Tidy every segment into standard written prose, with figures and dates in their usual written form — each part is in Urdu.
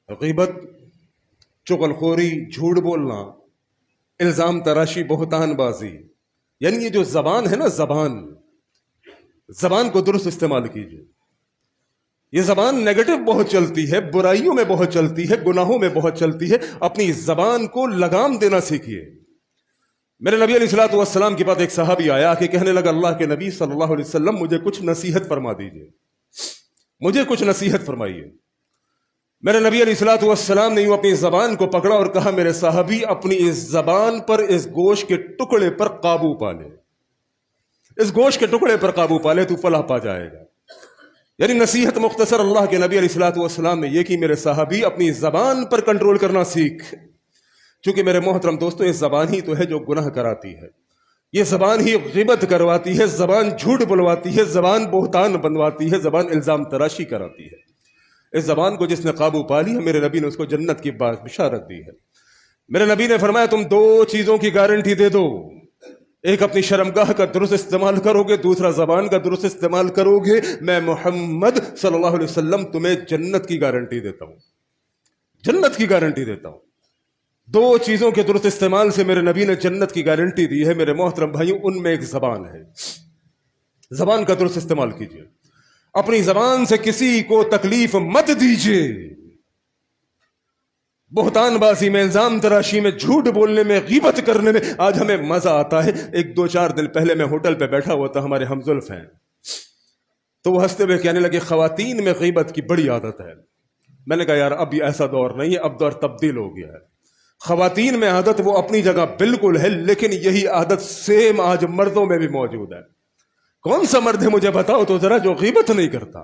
غیبت، چغل خوری، جھوٹ بولنا، الزام تراشی، بہتان بازی، یعنی یہ جو زبان ہے نا، زبان کو درست استعمال کیجیے۔ یہ زبان نیگیٹو بہت چلتی ہے، برائیوں میں بہت چلتی ہے، گناہوں میں بہت چلتی ہے۔ اپنی زبان کو لگام دینا سیکھیے۔ میرے نبی علیہ الصلوۃ والسلام کے بعد ایک صحابی آیا کہ کہنے لگا، اللہ کے نبی صلی اللہ علیہ وسلم مجھے کچھ نصیحت فرما دیجیے، مجھے کچھ نصیحت فرمائیے۔ میرے نبی علیہ الصلوۃ والسلام نے یوں اپنی زبان کو پکڑا اور کہا، میرے صحابی اپنی اس زبان پر، اس گوشت کے ٹکڑے پر قابو پا لے، اس گوشت کے ٹکڑے پر قابو پا لے، تو فلاح پا جائے گا۔ یعنی نصیحت مختصر اللہ کے نبی علیہ الصلوۃ والسلام نے یہ کہ میرے صحابی اپنی زبان پر کنٹرول کرنا سیکھ، چونکہ میرے محترم دوستوں یہ زبان ہی تو ہے جو گناہ کراتی ہے، یہ زبان ہی غیبت کرواتی ہے، زبان جھوٹ بلواتی ہے، زبان بہتان بنواتی ہے، زبان الزام تراشی کراتی ہے۔ اس زبان کو جس نے قابو پا لیا، میرے نبی نے اس کو جنت کی بشارت دی ہے۔ میرے نبی نے فرمایا، تم دو چیزوں کی گارنٹی دے دو، ایک اپنی شرمگاہ کا درست استعمال کرو گے، دوسرا زبان کا درست استعمال کرو گے، میں محمد صلی اللہ علیہ وسلم تمہیں جنت کی گارنٹی دیتا ہوں، جنت کی گارنٹی دیتا ہوں۔ دو چیزوں کے درست استعمال سے میرے نبی نے جنت کی گارنٹی دی ہے۔ میرے محترم بھائیوں، ان میں ایک زبان ہے، زبان کا درست استعمال کیجیے۔ اپنی زبان سے کسی کو تکلیف مت دیجیے۔ بہتان بازی میں، الزام تراشی میں، جھوٹ بولنے میں، غیبت کرنے میں آج ہمیں مزہ آتا ہے۔ ایک دو چار دن پہلے میں ہوٹل پہ بیٹھا ہوا تھا، ہمارے ہمزلف ہیں، تو وہ ہنستے ہوئے کہنے لگے، خواتین میں غیبت کی بڑی عادت ہے۔ میں نے کہا، یار اب یہ ایسا دور نہیں ہے، اب دور تبدیل ہو گیا ہے۔ خواتین میں عادت وہ اپنی جگہ بالکل ہے، لیکن یہی عادت سیم آج مردوں میں بھی موجود ہے۔ کون سا مرد ہے مجھے بتاؤ تو ذرا جو غیبت نہیں کرتا؟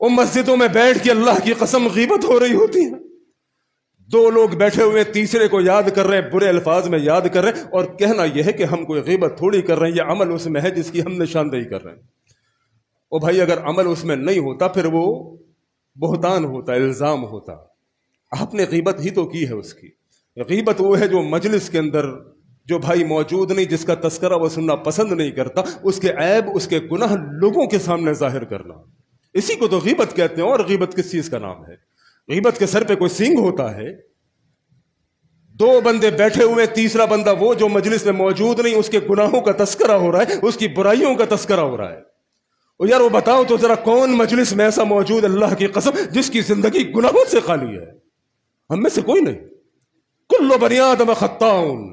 وہ مسجدوں میں بیٹھ کے اللہ کی قسم غیبت ہو رہی ہوتی ہے، دو لوگ بیٹھے ہوئے تیسرے کو یاد کر رہے ہیں، برے الفاظ میں یاد کر رہے ہیں، اور کہنا یہ ہے کہ ہم کوئی غیبت تھوڑی کر رہے ہیں، یہ عمل اس میں ہے جس کی ہم نشاندہی کر رہے ہیں۔ او بھائی، اگر عمل اس میں نہیں ہوتا پھر وہ بہتان ہوتا، الزام ہوتا۔ آپ نے غیبت ہی تو کی ہے اس کی۔ غیبت وہ ہے جو مجلس کے اندر جو بھائی موجود نہیں، جس کا تذکرہ وہ سننا پسند نہیں کرتا، اس کے عیب، اس کے گناہ لوگوں کے سامنے ظاہر کرنا، اسی کو تو غیبت کہتے ہیں۔ اور غیبت کس چیز کا نام ہے؟ غیبت کے سر پہ کوئی سینگ ہوتا ہے؟ دو بندے بیٹھے ہوئے، تیسرا بندہ وہ جو مجلس میں موجود نہیں، اس کے گناہوں کا تذکرہ ہو رہا ہے، اس کی برائیوں کا تذکرہ ہو رہا ہے۔ اور یار وہ بتاؤ تو ذرا، کون مجلس میں ایسا موجود اللہ کی قسم جس کی زندگی گناہوں سے خالی ہے؟ ہم میں سے کوئی نہیں۔ کل بنی آدم خطاؤن،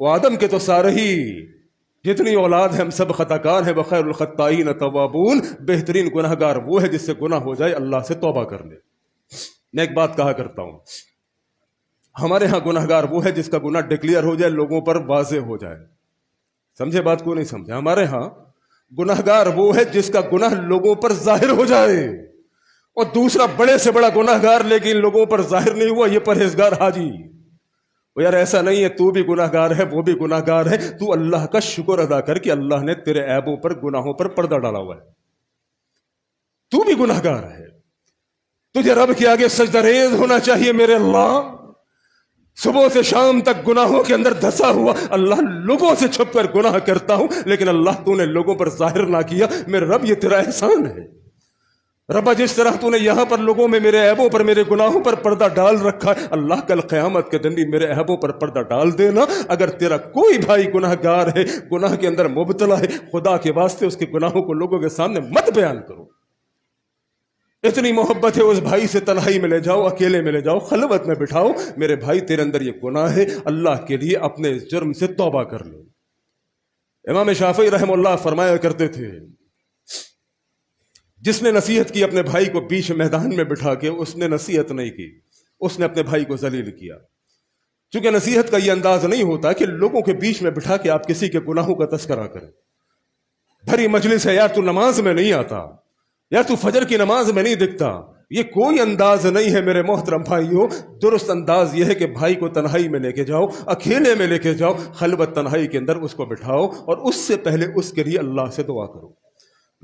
وہ آدم کے تو سارے ہی جتنی اولاد ہیں ہم سب خطا کار ہیں، وخیر الخطائین توابون، بہترین گناہ گار وہ ہے جس سے گناہ ہو جائے اللہ سے توبہ کر لے۔ میں ایک بات کہا کرتا ہوں، ہمارے ہاں گناہ گار وہ ہے جس کا گناہ ڈکلیئر ہو جائے، لوگوں پر واضح ہو جائے۔ سمجھے بات کو؟ نہیں سمجھے؟ ہمارے ہاں گناہ گار وہ ہے جس کا گناہ لوگوں پر ظاہر ہو جائے، اور دوسرا بڑے سے بڑا گناہ گار لیکن لوگوں پر ظاہر نہیں ہوا، یہ پرہیزگار حاجی۔ وہ یار ایسا نہیں ہے، تو بھی گناہ گار ہے، وہ بھی گناہ گار ہے، تو اللہ کا شکر ادا کر کہ اللہ نے تیرے عیبوں پر، گناہوں پر پردہ ڈالا ہوا ہے۔ تو بھی گناہ گار ہے، تجھے رب کے آگے سجدہ ریز ہونا چاہیے۔ میرے اللہ، صبح سے شام تک گناہوں کے اندر دھسا ہوا، اللہ لوگوں سے چھپ کر گناہ کرتا ہوں، لیکن اللہ تو نے لوگوں پر ظاہر نہ کیا۔ میرے رب، یہ تیرا احسان ہے۔ ربا، جس طرح تو نے یہاں پر لوگوں میں میرے عیبوں پر، میرے گناہوں پر پردہ ڈال رکھا ہے، اللہ کل قیامت کے دن بھی میرے عیبوں پر پردہ ڈال دینا۔ اگر تیرا کوئی بھائی گناہ گار ہے، گناہ کے اندر مبتلا ہے، خدا کے واسطے اس کے گناہوں کو لوگوں کے سامنے مت بیان کرو۔ اتنی محبت ہے اس بھائی سے، تنہائی میں لے جاؤ، اکیلے میں لے جاؤ، خلوت میں بٹھاؤ، میرے بھائی تیرے اندر یہ گناہ ہے، اللہ کے لیے اپنے اس جرم سے توبہ کر لو۔ امام شافعی رحمہ اللہ فرمایا کرتے تھے، جس نے نصیحت کی اپنے بھائی کو بیچ میدان میں بٹھا کے، اس نے نصیحت نہیں کی، اس نے اپنے بھائی کو ذلیل کیا۔ چونکہ نصیحت کا یہ انداز نہیں ہوتا کہ لوگوں کے بیچ میں بٹھا کے آپ کسی کے گناہوں کا تذکرہ کریں۔ بھری مجلس ہے، یار تو نماز میں نہیں آتا، یار تو فجر کی نماز میں نہیں دکھتا، یہ کوئی انداز نہیں ہے میرے محترم بھائیوں۔ درست انداز یہ ہے کہ بھائی کو تنہائی میں لے کے جاؤ، اکیلے میں لے کے جاؤ، خلوت تنہائی کے اندر اس کو بٹھاؤ، اور اس سے پہلے اس کے لیے اللہ سے دعا کرو۔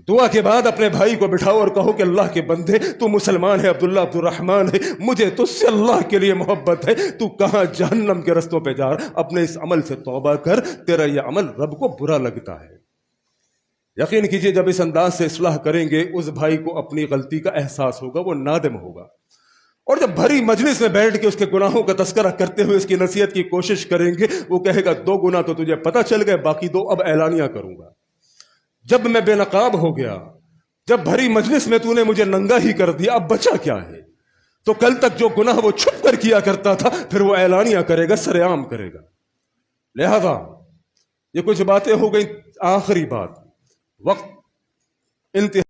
دعا کے بعد اپنے بھائی کو بٹھاؤ اور کہو کہ اللہ کے بندے، تو مسلمان ہے، عبداللہ عبد الرحمن ہے، مجھے تجھ سے اللہ کے لیے محبت ہے، تو کہاں جہنم کے رستوں پہ جا رہا، اپنے اس عمل سے توبہ کر، تیرا یہ عمل رب کو برا لگتا ہے۔ یقین کیجئے جب اس انداز سے اصلاح کریں گے، اس بھائی کو اپنی غلطی کا احساس ہوگا، وہ نادم ہوگا، اور جب بھری مجلس میں بیٹھ کے اس کے گناہوں کا تذکرہ کرتے ہوئے اس کی نصیحت کی کوشش کریں گے، وہ کہے گا 2 گناہ تو تجھے پتہ چل گئے، باقی 2 اب اعلانیہ کروں گا۔ جب میں بے نقاب ہو گیا، جب بھری مجلس میں تو نے مجھے ننگا ہی کر دیا، اب بچا کیا ہے؟ تو کل تک جو گناہ وہ چھپ کر کیا کرتا تھا، پھر وہ اعلانیہ کرے گا، سر عام کرے گا۔ لہذا یہ کچھ باتیں ہو گئی۔ آخری بات، وقت انتہا